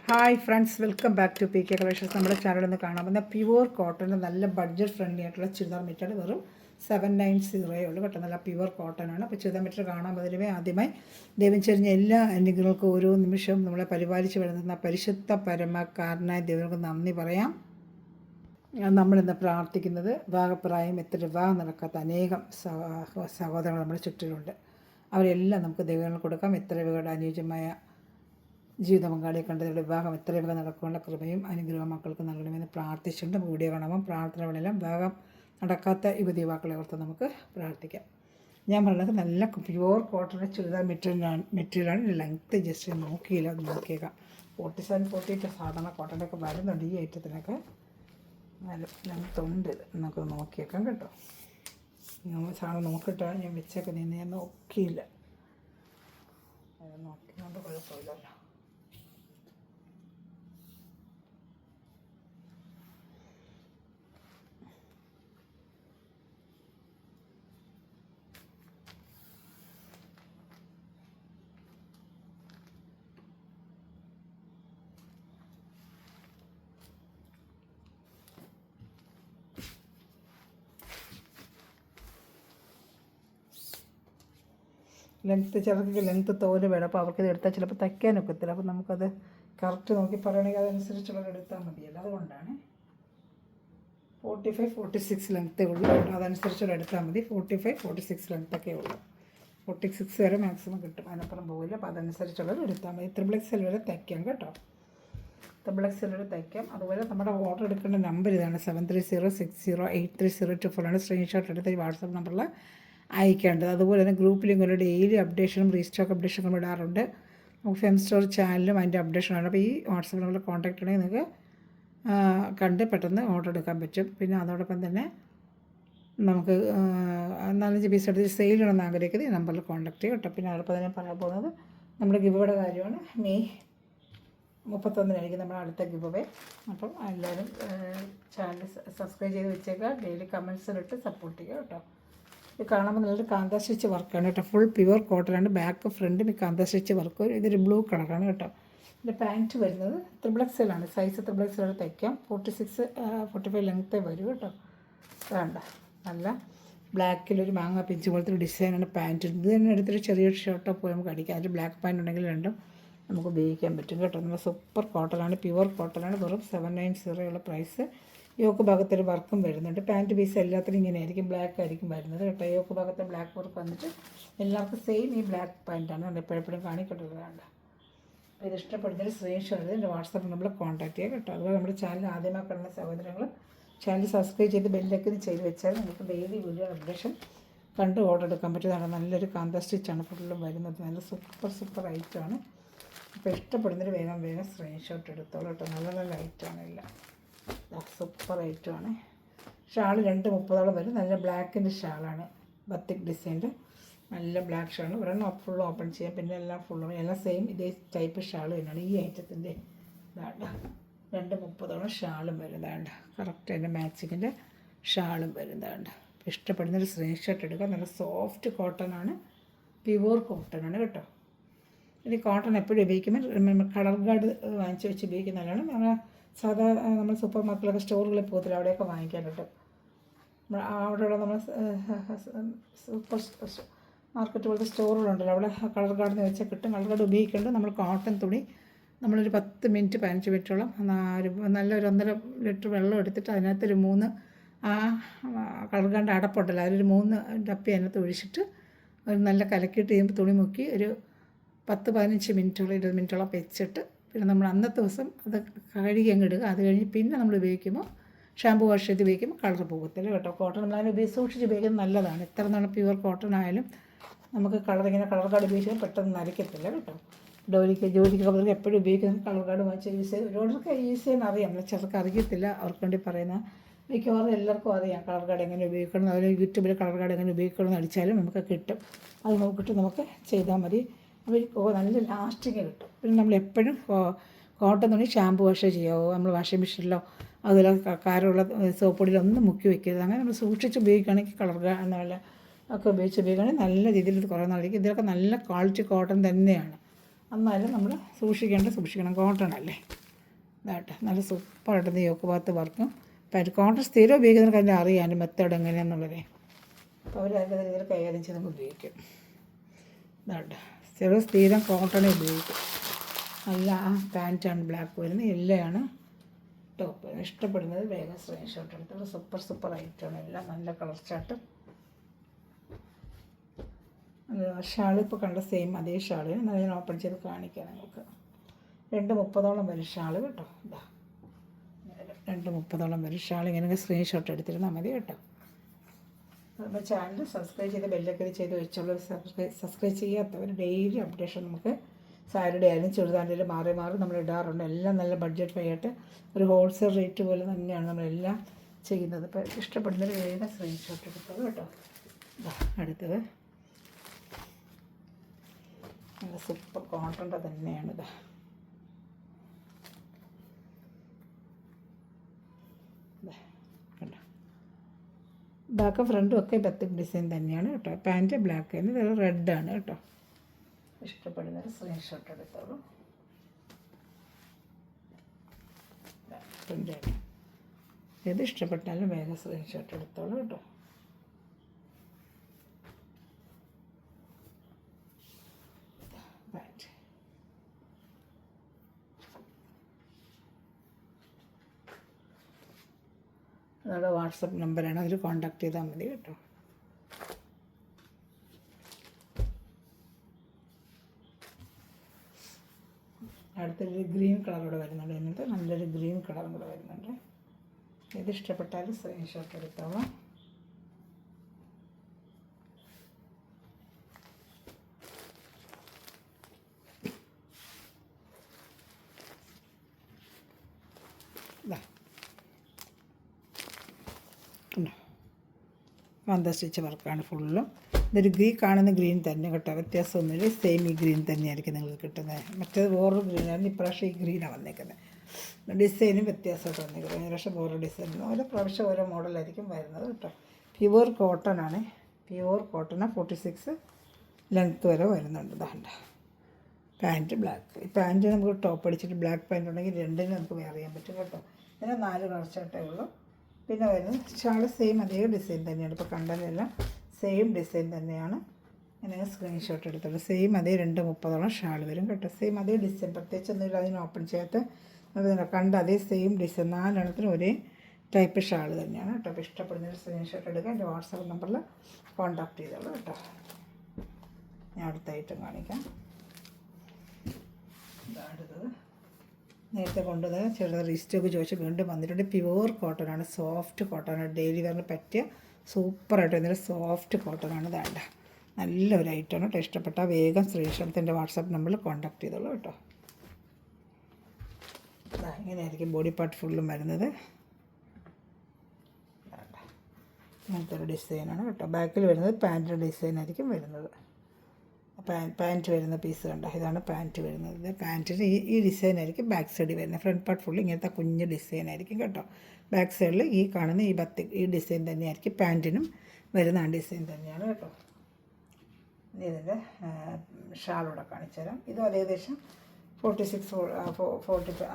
Hi friends, welcome back to P K collections. നമ്മുടെ ചാനലിൽ നിന്ന് കാണാൻ വന്ന പ്യുവർ കോട്ടൻ്റെ നല്ല ബഡ്ജറ്റ് ഫ്രണ്ട്ലി ആയിട്ടുള്ള ചുരിദാർ മെറ്റീരിയൽ വെറും 790 ഉള്ളൂ കേട്ടോ. നല്ല പ്യുവർ കോട്ടൺ ആണ്. അപ്പോൾ ചുരിദാർ മെറ്റീരിയൽ കാണാൻ പതിലുമേ ആദ്യമായി ദൈവം ചെറിഞ്ഞ എല്ലാ അനുഗ്രഹങ്ങൾക്കും ഓരോ നിമിഷവും നമ്മളെ പരിപാലിച്ച് വരുന്ന പരിശുദ്ധ പരമക്കാരനായ ദൈവങ്ങൾക്ക് നന്ദി പറയാം. നമ്മളിന്ന് പ്രാർത്ഥിക്കുന്നത് വിവാഹപ്രായം എത്ര വിവാഹം നടക്കാത്ത അനേകം സഹോദരങ്ങൾ നമ്മുടെ ചുറ്റിലുണ്ട്. അവരെല്ലാം നമുക്ക് ദൈവങ്ങൾ കൊടുക്കാം. എത്ര പേരുടെ അനുയോജ്യമായ ജീവിത പങ്കാളിയെ കണ്ടതിലൂടെ വിവാഹം എത്രയും വേഗം നടക്കാനുള്ള കൃപയും അനുഗ്രഹം മക്കൾക്ക് നൽകണമെന്ന് പ്രാർത്ഥിച്ചുകൊണ്ട് വീഡിയോ കാണുമ്പോൾ പ്രാർത്ഥനകളെല്ലാം വിവാഹം നടക്കാത്ത യുവതി യുവാക്കളെ ഓർത്ത് നമുക്ക് പ്രാർത്ഥിക്കാം. ഞാൻ പറയുന്നത് നല്ല പ്യുവർ കോട്ടൻ്റെ ചുരിദാർ മെറ്റീരിയലാണ്. ലെങ്ത്ത് ജസ്റ്റ് നോക്കിയില്ല, അത് നോക്കിയേക്കാം. 47, 48 സാധാരണ കോട്ടൻ്റെയൊക്കെ വരുന്നുണ്ട്. ഈ ഐറ്റത്തിനൊക്കെ നല്ല ലെങ്ത്ത് ഉണ്ട്. നമുക്ക് നോക്കിയേക്കാം കേട്ടോ. സാധനം നോക്കിയിട്ടാണ് ഞാൻ വെച്ചൊക്കെ നിന്ന് ഞാൻ നോക്കിയില്ല. നോക്കിക്കൊണ്ട് കുഴപ്പമില്ലല്ലോ. ലെങ്ത്ത് ചിലർക്ക് ലെങ്ത്ത് തോല് വേണം. അപ്പോൾ അവർക്കിത് എടുത്താൽ ചിലപ്പോൾ തയ്ക്കാൻ ഒക്കത്തില്ല. അപ്പോൾ നമുക്കത് കറക്റ്റ് നോക്കി പറയണമെങ്കിൽ അതനുസരിച്ചുള്ളത് എടുത്താൽ മതിയല്ലോ. അതുകൊണ്ടാണ് 45, 46 ലെങ്ത്തേ ഉള്ളൂ. അതനുസരിച്ചുള്ള എടുത്താൽ മതി. 45, 46 ലെങ്ത്തൊക്കെ ഉള്ളൂ. 46 വരെ മാക്സിമം കിട്ടും, അതിനപ്പുറം പോകില്ല. അപ്പോൾ അതനുസരിച്ചുള്ളത് എടുത്താൽ മതി. XXL വരെ തയ്ക്കാം കേട്ടോ. XXL വരെ തയ്ക്കാം. അതുപോലെ നമ്മുടെ ഓർഡർ എടുക്കേണ്ട നമ്പർ ഇതാണ് 7306083024 ആണ്. സ്ക്രീൻഷോട്ട് എടുത്ത് ഈ വാട്സാപ്പ് നമ്പറിൽ അയക്കേണ്ടത്. അതുപോലെ തന്നെ ഗ്രൂപ്പിൽ ഇങ്ങനെ ഡെയിലി അപ്ഡേഷനും റീസ്റ്റോക്ക് അപ്ഡേഷനും ഇടാറുണ്ട്. നമുക്ക് ഫെം സ്റ്റോർ ചാനലും അതിൻ്റെ അപ്ഡേഷനാണ്. അപ്പോൾ ഈ വാട്സാപ്പ് നമ്പറിൽ കോൺടാക്ട് ഉണ്ടെങ്കിൽ നിങ്ങൾക്ക് കണ്ട് പെട്ടെന്ന് ഓർഡർ എടുക്കാൻ പറ്റും. പിന്നെ അതോടൊപ്പം തന്നെ നമുക്ക് 4-5 പീസ് എടുത്ത് സെയിൽ ചെയ്യണമെന്ന് ആഗ്രഹിക്കുന്നത് ഈ നമ്പറിൽ കോൺടാക്ട് ചെയ്യും കേട്ടോ. പിന്നെ അതോടൊപ്പം തന്നെ പറയാൻ പോകുന്നത് നമ്മുടെ ഗിവയുടെ കാര്യമാണ്. മെയ് 31 നമ്മുടെ അടുത്ത ഗിവ്. അപ്പം എല്ലാവരും ചാനൽ സബ്സ്ക്രൈബ് ചെയ്ത് വെച്ചേക്കുക. ഡെയിലി കമൻസിലിട്ട് സപ്പോർട്ട് ചെയ്യുക കേട്ടോ. ഇത് കാണുമ്പോൾ നല്ലൊരു കാന്താ സ്റ്റിച്ച് വർക്കാണ് കേട്ടോ. Full pure കോട്ടനാണ്. ബാക്ക് ഫ്രണ്ടും ഈ കാന്താ സ്റ്റിച്ച് വർക്ക്. ഇതൊരു ബ്ലൂ കളറാണ് കേട്ടോ. ഇതിൻ്റെ പാൻറ്റ് വരുന്നത് XXL ആണ്. Size XXL തയ്ക്കാം. 46, 45 ലെങ്ത്തേ വരും കേട്ടോ. വേണ്ട, നല്ല ബ്ലാക്കിലൊരു മാങ്ങ പിഞ്ച് പോലത്തെ ഒരു ഡിസൈനാണ് പാൻറ്റ്. ഇത് തന്നെ എടുത്തിട്ട് ചെറിയൊരു ഷർട്ടോ പോയി നമുക്ക് അടിക്കാം. അതിൽ ബ്ലാക്ക് പാൻറ്റ് ഉണ്ടെങ്കിൽ രണ്ടും നമുക്ക് ഉപയോഗിക്കാൻ പറ്റും കേട്ടോ. നമ്മൾ സൂപ്പർ കോട്ടനാണ്, പ്യുവർ കോട്ടനാണ്. വെറും 790 ഉള്ള പ്രൈസ്. യോക്ക് ഭാഗത്തൊരു വർക്കും വരുന്നുണ്ട്. പാൻറ്റ് പീസ് എല്ലാത്തിനും ഇങ്ങനെ ആയിരിക്കും, ബ്ലാക്ക് ആയിരിക്കും വരുന്നത് കേട്ടോ. യോക്ക് ഭാഗത്ത് ബ്ലാക്ക് വർക്ക് വന്നിട്ട് എല്ലാവർക്കും സെയിം ഈ ബ്ലാക്ക് പാൻറ്റാണ് നമ്മൾ എപ്പോഴെപ്പോഴും കാണിക്കേണ്ടതാണ്. അപ്പോൾ ഇത് ഇഷ്ടപ്പെടുന്നതിൽ സ്ക്രീൻഷോട്ട് എൻ്റെ വാട്സാപ്പ് നമ്പറിൽ കോൺടാക്ട് ചെയ്യുക കേട്ടോ. അതുപോലെ നമ്മുടെ ചാനൽ ആദ്യമായി കാണുന്ന സഹോദരങ്ങൾ ചാനൽ സബ്സ്ക്രൈബ് ചെയ്ത് ബെല്ലൊക്കെ ചെയ്ത് വെച്ചാൽ നമുക്ക് ഡെയിലി വീഡിയോ അപ്ഡേഷൻ കണ്ട് ഓർഡർ എടുക്കാൻ പറ്റുന്നതാണ്. നല്ലൊരു കാന്താ സ്റ്റിച്ചാണ് ഫുള്ളും വരുന്നത്. നല്ല സൂപ്പർ ഐറ്റമാണ്. അപ്പോൾ ഇഷ്ടപ്പെടുന്നതിൽ വേഗം സ്ക്രീൻഷോട്ട് എടുത്തോളൂ കേട്ടോ. നല്ല ഐറ്റമാണ് എല്ലാം. സൂപ്പർ ഐറ്റമാണ്. ഷാൾ 230 വരും. നല്ല ബ്ലാക്കിൻ്റെ ഷാളാണ്, ബത്തിക് ഡിസൈൻ്റെ നല്ല ബ്ലാക്ക് ഷാള്. ഒരെണ്ണം ഫുൾ ഓപ്പൺ ചെയ്യാം, പിന്നെ എല്ലാം ഫുള്ളും എല്ലാം സെയിം ഇതേ ടൈപ്പ് ഷാൾ തന്നെയാണ് ഈ ഐറ്റത്തിൻ്റെ. ഇതാണ്ട 230 ഷാളും വരുന്നതാണ്ട്. കറക്റ്റ് അതിൻ്റെ മാച്ചിങ്ങിൻ്റെ ഷാളും വരുന്നതാണ്ട്. ഇഷ്ടപ്പെടുന്നൊരു സ്ക്രീൻഷോട്ട് എടുക്കുക. നല്ല സോഫ്റ്റ് കോട്ടനാണ്, പ്യുവർ കോട്ടനാണ് കേട്ടോ. ഇനി കോട്ടൺ എപ്പോഴും ഉപയോഗിക്കുമ്പോൾ കളർ ഗാർഡ് വാങ്ങിച്ച് വെച്ച് ഉപയോഗിക്കുന്നതാണ്. നമ്മൾ നമ്മൾ സൂപ്പർ മാർക്കറ്റിലൊക്കെ സ്റ്റോറുകളിൽ പോകത്തില്ല, അവിടെയൊക്കെ വാങ്ങിക്കാൻ കിട്ടും. അവിടെയുള്ള നമ്മൾ സൂപ്പർ മാർക്കറ്റ് പോലത്തെ സ്റ്റോറുകളുണ്ടല്ലോ, അവിടെ കളർ ഗാർഡിന് വെച്ചാൽ കിട്ടും. കളർ ഗാർഡ് ഉപയോഗിക്കേണ്ടത് നമ്മൾ കോട്ടൺ തുണി നമ്മളൊരു 10 മിനിറ്റ് 15 മിനിറ്റോളം നല്ലൊരു 1.5 ലിറ്റർ വെള്ളം എടുത്തിട്ട് അതിനകത്തൊരു 3 കളർ ഗാർഡ് അടപ്പുണ്ടല്ലോ, അതിലൊരു 3 ഡപ്പി അതിനകത്ത് ഒഴിച്ചിട്ട് ഒരു നല്ല കലക്കിയിട്ട് കഴിയുമ്പോൾ തുണി മുക്കി ഒരു 10-15 മിനിറ്റോളം 20 മിനിറ്റോളം വെച്ചിട്ട് പിന്നെ നമ്മൾ അന്നത്തെ ദിവസം അത് കഴുകി അങ്ങ് ഇടുക. അത് കഴിഞ്ഞ് പിന്നെ നമ്മൾ ഉപയോഗിക്കുമ്പോൾ ഷാമ്പു വാഷ് ചെയ്ത് ഉപയോഗിക്കുമ്പോൾ കളർ പോകത്തില്ല കേട്ടോ. കോട്ടൺ നമ്മളതിന് സൂക്ഷിച്ച് ഉപയോഗിക്കുന്നത് നല്ലതാണ്. എത്ര നാൾ പ്യുവർ കോട്ടൺ ആയാലും നമുക്ക് കളർ ഗാർഡ് ഉപയോഗിച്ചാൽ പെട്ടെന്ന് നരയ്ക്കത്തില്ല കേട്ടോ. ജോലിക്കൊക്കെ അവർക്ക് എപ്പോഴും ഉപയോഗിക്കുന്ന കളർ ഗാർഡ് വാങ്ങിച്ച് യൂസ് ചെയ്ത് ഒരുപാടൊക്കെ യൂസ് ചെയ്യുന്ന അറിയാം. ചിലർക്ക് അറിയത്തില്ല, അവർക്ക് വേണ്ടി പറയുന്ന മിക്കവാറും എല്ലാവർക്കും അറിയാം കളർ ഗാർഡ് എങ്ങനെ ഉപയോഗിക്കണം. അതുപോലെ യൂട്യൂബിൽ കളർ ഗാർഡ് എങ്ങനെ ഉപയോഗിക്കണം എന്ന് അടിച്ചാലും നമുക്ക് കിട്ടും. അത് നോക്കിയിട്ട് നമുക്ക് ചെയ്താൽ മതി. അപ്പോൾ നല്ല ലാസ്റ്റിങ് കിട്ടും. പിന്നെ നമ്മൾ എപ്പോഴും കോട്ടൺ തുണി ഷാമ്പു വാഷ് ചെയ്യാവോ, നമ്മൾ വാഷിംഗ് മെഷീനിലോ അതുപോലെ കാരമുള്ള സോപ്പ് പൊടിയിലൊന്നും മുക്കി വെക്കരുത്. അങ്ങനെ നമ്മൾ സൂക്ഷിച്ച് ഉപയോഗിക്കുകയാണെങ്കിൽ കളർ നല്ല ഒക്കെ ഉപയോഗിച്ച് ഉപയോഗിക്കുകയാണെങ്കിൽ നല്ല രീതിയിൽ ഇത് കുറേ നാളേക്ക്. ഇതിലൊക്കെ നല്ല ക്വാളിറ്റി കോട്ടൺ തന്നെയാണ്. എന്നാലും നമ്മൾ സൂക്ഷിക്കണം, കോട്ടൺ അല്ലേ. ഇതാട്ടെ നല്ല സൂപ്പറായിട്ട് യോക്ക് ഭാഗത്ത് വർക്കും. കോട്ടൺ സ്ഥിരം ഉപയോഗിക്കുന്നവർക്ക് അതിൻ്റെ അറിയാനും മെത്തേഡ് എങ്ങനെയാണെന്നുള്ളത്. അപ്പോൾ അവർ അതിൻ്റെ രീതിയിൽ കൈകാര്യം ചെയ്ത് നമുക്ക് ഉപയോഗിക്കും. ഇതാട്ടെ സ്ഥിരം കോട്ടണേ ഉപയോഗിക്കും. നല്ല പാൻറ്റാണ് ബ്ലാക്ക് വരുന്നത്, യെല്ലോയാണ് ടോപ്പ്. ഇഷ്ടപ്പെടുന്നത് വേഗം സ്ക്രീൻഷോട്ട് എടുത്തുള്ള സൂപ്പർ ഐറ്റമാണ്. എല്ലാം നല്ല കളർ ചാർട്ട്. ഷാൾ ഇപ്പോൾ കണ്ട സെയിം അതേ ഷാളിന് ഞാൻ ഓപ്പൺ ചെയ്ത് കാണിക്കാം നിങ്ങൾക്ക്. 2:30 വരെ ഷാൾ കേട്ടോ. ഇതാ 2:30 വരെ ഷാൾ. ഇങ്ങനെ സ്ക്രീൻഷോട്ട് എടുത്തിരുന്നാൽ മതി കേട്ടോ. നമ്മുടെ ചാനൽ സബ്സ്ക്രൈബ് ചെയ്ത് ബെല്ലൊക്കെ ചെയ്ത് വെച്ചുള്ള സബ്സ്ക്രൈബ് ചെയ്യാത്തവർ ഡെയിലി അപ്ഡേഷൻ നമുക്ക് സാരിയുടെ ആയാലും ചുരിദാറിൻ്റെ മാറി നമ്മൾ ഇടാറുണ്ട്. എല്ലാം നല്ല ബഡ്ജറ്റ് ആയിട്ട് ഒരു ഹോൾസെയിൽ റേറ്റ് പോലെ തന്നെയാണ് നമ്മളെല്ലാം ചെയ്യുന്നത്. ഇപ്പോൾ ഇഷ്ടപ്പെടുന്നൊരു വേഗം സ്ക്രീൻഷോട്ട് എടുത്തത് കേട്ടോ. അടുത്തത് നല്ല സൂപ്പർ കോട്ടൻ്റെ തന്നെയാണിത്. കണ്ടോ, ബാക്ക് ഫ്രണ്ടും ഒക്കെ ബത്തിക് ഡിസൈൻ തന്നെയാണ് കേട്ടോ. പാൻറ്റ് ബ്ലാക്ക് ആണ്, ഇത് റെഡാണ് കേട്ടോ. ഇഷ്ടപ്പെടുന്നൊരു സ്ക്രീൻഷോട്ട് എടുത്തോളൂ. പ്രിൻ്റാണ്. ഏത് ഇഷ്ടപ്പെട്ടാലും വേഗം സ്ക്രീൻഷോട്ട് എടുത്തോളൂ കേട്ടോ. പാൻറ്റ് അതോടെ വാട്സപ്പ് നമ്പറാണ്, അതിൽ കോൺടാക്ട് ചെയ്താൽ മതി കേട്ടോ. അടുത്തൊരു ഗ്രീൻ കളർ കൂടെ വരുന്നുണ്ട്. എന്നിട്ട് നല്ലൊരു ഗ്രീൻ കളറും കൂടെ വരുന്നുണ്ട്. ഇത് ഇഷ്ടപ്പെട്ടാൽ സ്ക്രീൻഷോട്ട് എടുത്തോളാം. വന്ത സ്റ്റിച്ച് വർക്കാണ് ഫുള്ളും. ഇതൊരു കാണുന്ന ഗ്രീൻ തന്നെ കേട്ടോ, വ്യത്യാസമൊന്നുമില്ല. സെയിം ഈ ഗ്രീൻ തന്നെയായിരിക്കും നിങ്ങൾക്ക് കിട്ടുന്നത്. മറ്റേത് വേറൊരു ഗ്രീനാണ്, ഇപ്രാവശ്യം ഈ ഗ്രീനാണ് വന്നേക്കുന്നത്. ഡിസൈനും വ്യത്യാസമായിട്ട് വന്നേക്കുന്നത്. കഴിഞ്ഞ പ്രാവശ്യം വേറെ ഡിസൈൻ, ഓരോ പ്രാവശ്യം ഓരോ മോഡലായിരിക്കും വരുന്നത് കേട്ടോ. പ്യുവർ കോട്ടൺ ആണ്, പ്യുവർ കോട്ടൺ 46 ലെങ്ത്ത് വരെ വരുന്നുണ്ട്. ഇതാണ്ട പാൻറ്റ് ബ്ലാക്ക്. ഈ പാൻറ്റ് നമുക്ക് ടോപ്പ് അടിച്ചിട്ട് ബ്ലാക്ക് പാൻറ്റ് ഉണ്ടെങ്കിൽ രണ്ടിനും നമുക്ക് വേറെ ചെയ്യാൻ പറ്റും കേട്ടോ. ഇതിന് 4 കളർ ചാർട്ടേ ഉള്ളൂ. പിന്നെ വരുന്നത് ഷാൾ സെയിം അതേ ഡിസൈൻ തന്നെയാണ്. ഇപ്പോൾ കണ്ടതെല്ലാം സെയിം ഡിസൈൻ തന്നെയാണ്. ഇങ്ങനെ സ്ക്രീൻഷോട്ട് എടുത്തോളൂ. സെയിം അതേ 2:30 ഷാൾ വരും കേട്ടോ. സെയിം അതേ ഡിസൈൻ, പ്രത്യേകിച്ച് ഒന്നുമില്ല. അതിന് ഓപ്പൺ ചെയ്യാത്ത കണ്ട അതേ സെയിം ഡിസൈൻ 4 എണ്ണത്തിനും ഒരേ ടൈപ്പ് ഷാൾ തന്നെയാണ് കേട്ടോ. അപ്പോൾ ഇഷ്ടപ്പെടുന്നൊരു സ്ക്രീൻഷോട്ട് എടുക്കുക. എൻ്റെ വാട്സാപ്പ് നമ്പറിൽ കോൺടാക്ട് ചെയ്തോളൂ കേട്ടോ. ഞാൻ അടുത്ത ഐറ്റം കാണിക്കാം. അടുത്തത് നേരത്തെ കൊണ്ടുവന്ന് ചെറുത് റീസ്റ്റോക്ക് ചോദിച്ച് വീണ്ടും വന്നിട്ടുണ്ട്. പ്യുവർ കോട്ടനാണ്, സോഫ്റ്റ് കോട്ടനാണ്. ഡെയിലി വെയറിന് പറ്റിയ സൂപ്പറായിട്ട് വരുന്നൊരു സോഫ്റ്റ് കോട്ടനാണ്. വേണ്ട നല്ലൊരു ഐറ്റമാണ് കേട്ടോ. ഇഷ്ടപ്പെട്ടാൽ വേഗം സ്ക്രീൻഷോട്ട് എൻ്റെ വാട്സാപ്പ് നമ്പറിൽ കോൺടാക്ട് ചെയ്തോളൂ കേട്ടോ. ഇങ്ങനെയായിരിക്കും ബോഡി പാർട്ട് ഫുള്ളും വരുന്നത്. അങ്ങനത്തെ ഒരു ഡിസൈനാണ് കേട്ടോ. ബാക്കിൽ വരുന്നത് പാൻറ്റിൻ്റെ ഡിസൈനായിരിക്കും വരുന്നത്. പാൻറ്റ് വരുന്ന പീസ് കണ്ടോ, ഇതാണ് പാൻറ്റ് വരുന്നത്. പാൻറ്റിന് ഈ ഡിസൈനായിരിക്കും ബാക്ക് സൈഡിൽ വരുന്നത്. ഫ്രണ്ട് പാർട്ട് ഫുള്ള് ഇങ്ങനത്തെ കുഞ്ഞ് ഡിസൈനായിരിക്കും കേട്ടോ. ബാക്ക് സൈഡിൽ ഈ കാണുന്ന ഈ ഡിസൈൻ തന്നെയായിരിക്കും പാൻറ്റിനും വരുന്ന ആ ഡിസൈൻ തന്നെയാണ് കേട്ടോ. ഇതിൻ്റെ ഷാളൂടെ കാണിച്ചു തരാം. ഇതും ഏകദേശം 46-40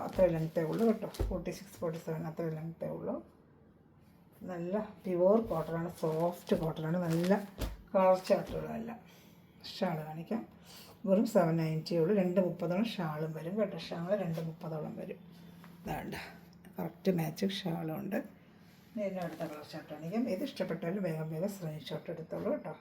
അത്ര ലെങ്ത്തേ ഉള്ളൂ കേട്ടോ. 46-47 അത്ര ലെങ്ത്തേ ഉള്ളൂ. നല്ല പ്യുവർ കോട്ടനാണ്, സോഫ്റ്റ് കോട്ടനാണ്. നല്ല കളർ ചാർട്ടുകളല്ല. ഷാൾ കാണിക്കാം. വെറും 790 ഉള്ളൂ. 2:30 ഷാളും വരും കേട്ടോ. ഷാൾ 2:30 വരും. ഇതാണ്ട് കറക്റ്റ് മാച്ചിങ് ഷാളും ഉണ്ട്. ഇതിൻ്റെ അടുത്ത കളർ ചാർട്ട് കാണിക്കാം. ഇത് ഇഷ്ടപ്പെട്ടാലും വേഗം സ്ക്രീൻഷോട്ട് എടുത്തോളൂ കേട്ടോ.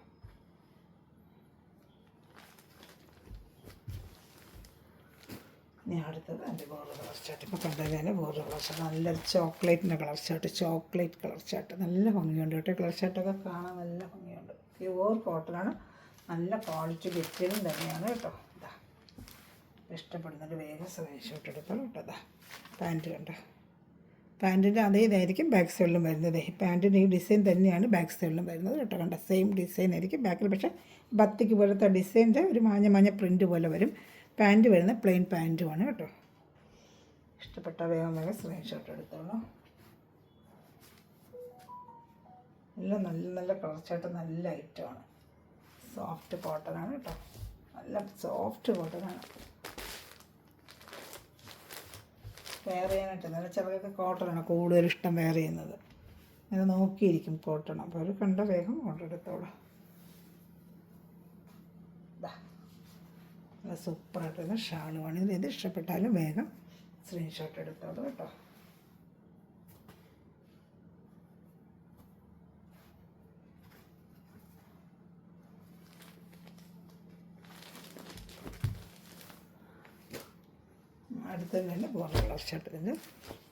ഇനി അടുത്തത് എൻ്റെ വേറൊരു കളർ ചാർട്ട്. ഇപ്പോൾ കണ്ടതിന് വേറൊരു കളർ ചാർട്ട്. നല്ലൊരു ചോക്ലേറ്റിൻ്റെ colour chart, chocolate colour chart. നല്ല ഭംഗിയുണ്ട് കേട്ടോ. കളർ ചാർട്ടൊക്കെ കാണാൻ നല്ല ഭംഗിയുണ്ട്. പ്യുവർ കോട്ടനാണ്, നല്ല ക്വാളിറ്റി മെറ്റീരിയൽ തന്നെയാണ് കേട്ടോ. ഇതാ ഇഷ്ടപ്പെടുന്നൊരു വേഗം സ്ക്രീൻഷോട്ട് എടുത്തോളൂ കേട്ടോ. ഇതാ പാൻറ്റ് കണ്ടോ. പാൻറ്റിൻ്റെ അതേ ഇതായിരിക്കും ബാക്ക് സൈഡിലും വരുന്നത്. പാൻറ്റിൻ്റെ ഈ ഡിസൈൻ തന്നെയാണ് ബാക്ക് സൈഡിലും വരുന്നത് കേട്ടോ. കണ്ട സെയിം ഡിസൈൻ ആയിരിക്കും ബാക്കിൽ. പക്ഷേ ബത്തിക്ക് പോലത്തെ ഡിസൈൻ്റെ ഒരു മഞ്ഞ പ്രിൻറ്റ് പോലെ വരും. പാൻറ്റ് വരുന്ന പ്ലെയിൻ പാൻറ്റുമാണ് കേട്ടോ. ഇഷ്ടപ്പെട്ട വേഗം സ്ക്രീൻഷോട്ട് എടുത്തോളൂ. എല്ലാം നല്ല കളർ ചാർട്ട്, നല്ല ഐറ്റമാണ്. സോഫ്റ്റ് കോട്ടനാണ് കേട്ടോ. നല്ല സോഫ്റ്റ് കോട്ടനാണ്. വെയർ ചെയ്യാനായിട്ട് നല്ല ചിലർക്ക് കോട്ടനാണ് കൂടുതൽ ഇഷ്ടം വെയർ ചെയ്യുന്നത്. അങ്ങനെ നോക്കിയിരിക്കും കോട്ടൺ. അപ്പോൾ അവർ കണ്ട വേഗം ഓർഡർ എടുത്തോളാം. നല്ല സൂപ്പറായിട്ടുള്ള ഷാളുമാണ്. ഇത് ഇഷ്ടപ്പെട്ടാലും വേഗം സ്ക്രീൻഷോട്ട് എടുത്തോളൂ കേട്ടോ. അടുത്തത് തന്നെ ബോർഡർ കളർ ഷർട്ട്. ഇതിൻ്റെ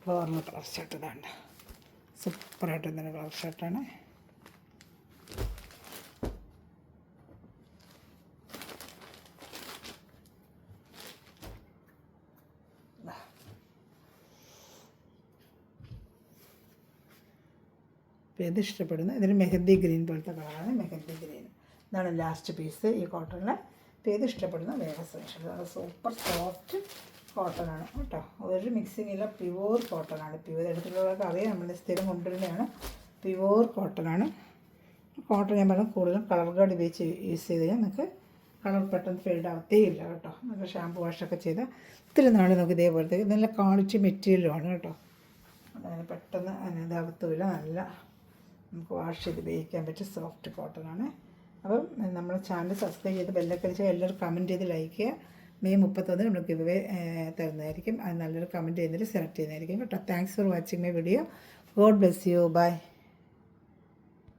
ബോർഡർ കളർ ഷർട്ട് ഇതാണ്ട് സൂപ്പറായിട്ട് തന്നെ കളർ ഷർട്ടാണ്. അപ്പോൾ ഇത് ഇഷ്ടപ്പെടുന്നു. ഇതിന് മെഹന്തി ഗ്രീൻ പോലത്തെ കളറാണ്, മെഹന്തി ഗ്രീൻ. ഇതാണ് ലാസ്റ്റ് പീസ് ഈ കോട്ടണിൽ. അപ്പോൾ ഇത് ഇഷ്ടപ്പെടുന്ന വേറെ സെക്ഷൻ. സൂപ്പർ സോഫ്റ്റ് കോട്ടനാണ് കേട്ടോ. ഒരു മിക്സിംഗ് ഇല്ല, പ്യുവർ കോട്ടനാണ്. പ്യുവർ എടുത്തിട്ടുള്ളവർക്ക് അറിയാം, നമ്മൾ സ്ഥിരം കൊണ്ടുവരുന്നതാണ്. പ്യുവർ കോട്ടനാണ്. കോട്ടൺ ഞാൻ പറഞ്ഞാൽ കൂടുതലും കളർ ഗാർഡ് ഉപയോഗിച്ച് യൂസ് ചെയ്ത് കഴിഞ്ഞാൽ നമുക്ക് കളർ പെട്ടെന്ന് ഫെയ്ഡ് ആവത്തേ ഇല്ല കേട്ടോ. നമുക്ക് ഷാമ്പു വാഷൊക്കെ ചെയ്താൽ ഒത്തിരി നാൾ നമുക്ക് ഇതേപോലത്തെ നല്ല ക്വാളിറ്റി മെറ്റീരിയലുമാണ് കേട്ടോ. അതിന് പെട്ടെന്ന് ഇതാവത്തുമില്ല. നല്ല നമുക്ക് വാഷ് ചെയ്ത് ഉപയോഗിക്കാൻ പറ്റിയ സോഫ്റ്റ് കോട്ടനാണ്. അപ്പം നമ്മുടെ ചാനൽ സബ്സ്ക്രൈബ് ചെയ്ത് ബെല്ലൊക്കെ അടിച്ച് എല്ലാവരും കമൻറ്റ് ചെയ്ത് ലൈക്ക് ചെയ്യുക. മെയ് 31 നമ്മൾ ഗിവ് അവേ തരുന്നതായിരിക്കും. അത് നല്ലൊരു കമൻറ്റ് ചെയ്യുന്നതിൽ സെലക്ട് ചെയ്യുന്നതായിരിക്കും കേട്ടോ. Thanks for watching my video. God bless you. By.